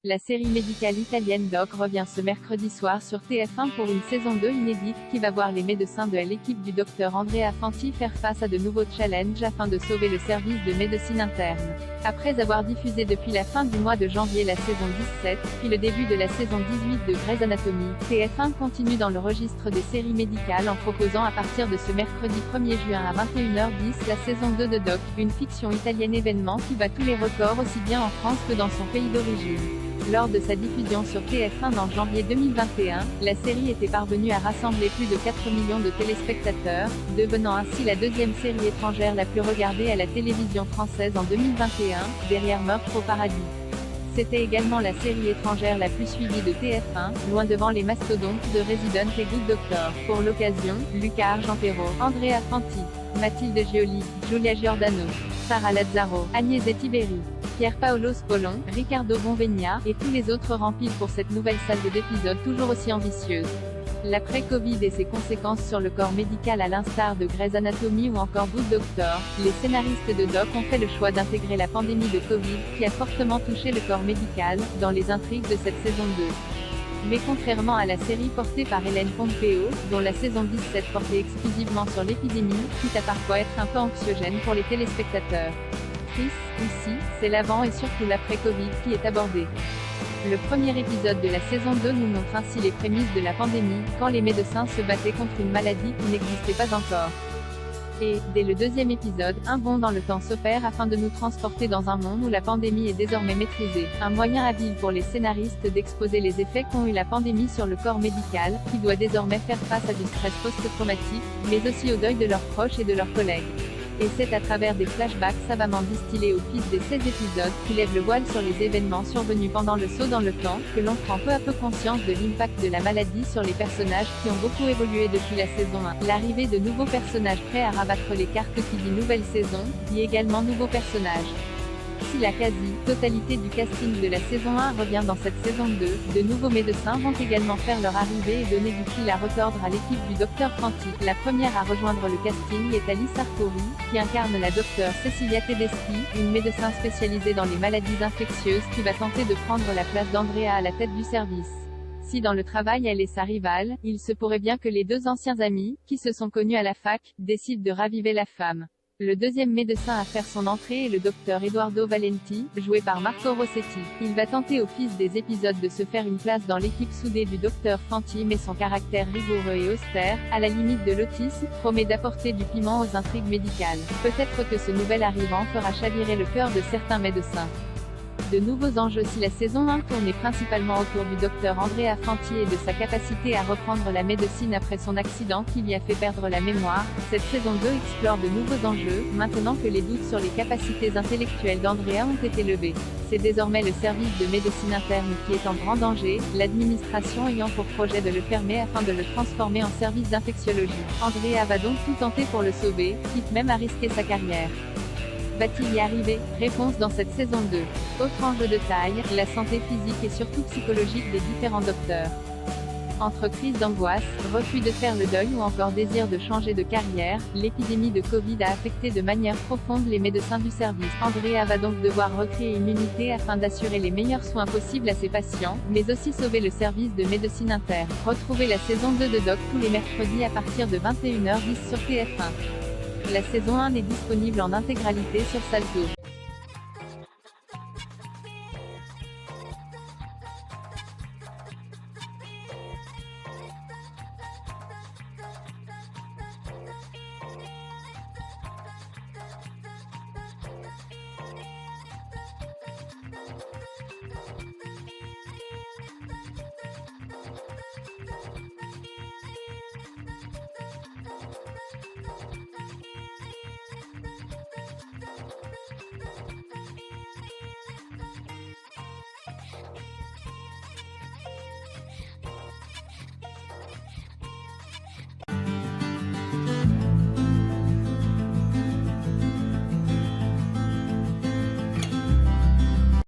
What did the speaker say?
La série médicale italienne Doc revient ce mercredi soir sur TF1 pour une saison 2 inédite, qui va voir les médecins de l'équipe du docteur Andrea Fanti faire face à de nouveaux challenges afin de sauver le service de médecine interne. Après avoir diffusé depuis la fin du mois de janvier la saison 17, puis le début de la saison 18 de Grey's Anatomy, TF1 continue dans le registre des séries médicales en proposant à partir de ce mercredi 1er juin à 21h10 la saison 2 de Doc, une fiction italienne événement qui bat tous les records aussi bien en France que dans son pays d'origine. Lors de sa diffusion sur TF1 en janvier 2021, la série était parvenue à rassembler plus de 4 millions de téléspectateurs, devenant ainsi la deuxième série étrangère la plus regardée à la télévision française en 2021, derrière Meurtre au paradis. C'était également la série étrangère la plus suivie de TF1, loin devant les mastodontes de Resident et Good Doctor. Pour l'occasion, Luca Argentero, Andrea Fanti, Mathilde Gioli, Giulia Giordano, Sara Lazzaro, Agnès Etiberi, Pier Paolo Spolon, Riccardo Bonvegna, et tous les autres remplissent pour cette nouvelle saga d'épisodes toujours aussi ambitieuse. L'après-Covid et ses conséquences sur le corps médical à l'instar de Grey's Anatomy ou encore Good Doctor, les scénaristes de Doc ont fait le choix d'intégrer la pandémie de Covid, qui a fortement touché le corps médical, dans les intrigues de cette saison 2. Mais contrairement à la série portée par Hélène Pompeo, dont la saison 17 portait exclusivement sur l'épidémie, quitte à parfois être un peu anxiogène pour les téléspectateurs. Ici, c'est l'avant et surtout l'après-Covid qui est abordé. Le premier épisode de la saison 2 nous montre ainsi les prémices de la pandémie, quand les médecins se battaient contre une maladie qui n'existait pas encore. Et, dès le deuxième épisode, un bond dans le temps s'opère afin de nous transporter dans un monde où la pandémie est désormais maîtrisée. Un moyen habile pour les scénaristes d'exposer les effets qu'ont eu la pandémie sur le corps médical, qui doit désormais faire face à du stress post-traumatique, mais aussi au deuil de leurs proches et de leurs collègues. Et c'est à travers des flashbacks savamment distillés au fil des 16 épisodes, qui lèvent le voile sur les événements survenus pendant le saut dans le temps, que l'on prend peu à peu conscience de l'impact de la maladie sur les personnages qui ont beaucoup évolué depuis la saison 1. L'arrivée de nouveaux personnages prêts à rabattre les cartes qui dit nouvelle saison, dit également nouveaux personnages. Si la quasi-totalité du casting de la saison 1 revient dans cette saison 2, de nouveaux médecins vont également faire leur arrivée et donner du fil à retordre à l'équipe du docteur Fanti. La première à rejoindre le casting est Alice Arcuri, qui incarne la docteure Cecilia Tedeschi, une médecin spécialisée dans les maladies infectieuses qui va tenter de prendre la place d'Andrea à la tête du service. Si dans le travail elle est sa rivale, il se pourrait bien que les deux anciens amis, qui se sont connus à la fac, décident de raviver la femme. Le deuxième médecin à faire son entrée est le docteur Edoardo Valenti, joué par Marco Rossetti. Il va tenter au fil des épisodes de se faire une place dans l'équipe soudée du docteur Fanti, mais son caractère rigoureux et austère, à la limite de l'autisme, promet d'apporter du piment aux intrigues médicales. Peut-être que ce nouvel arrivant fera chavirer le cœur de certains médecins. De nouveaux enjeux. Si la saison 1 tournait principalement autour du docteur Andrea Fanti et de sa capacité à reprendre la médecine après son accident qui lui a fait perdre la mémoire, cette saison 2 explore de nouveaux enjeux, maintenant que les doutes sur les capacités intellectuelles d'Andrea ont été levés. C'est désormais le service de médecine interne qui est en grand danger, l'administration ayant pour projet de le fermer afin de le transformer en service d'infectiologie. Andrea va donc tout tenter pour le sauver, quitte même à risquer sa carrière. Va-t-il y arriver? Réponse dans cette saison 2. Autre enjeu de taille, la santé physique et surtout psychologique des différents docteurs. Entre crise d'angoisse, refus de faire le deuil ou encore désir de changer de carrière, l'épidémie de Covid a affecté de manière profonde les médecins du service. Andrea va donc devoir recréer une unité afin d'assurer les meilleurs soins possibles à ses patients, mais aussi sauver le service de médecine interne. Retrouvez la saison 2 de Doc tous les mercredis à partir de 21h10 sur TF1. La saison 1 est disponible en intégralité sur Salto.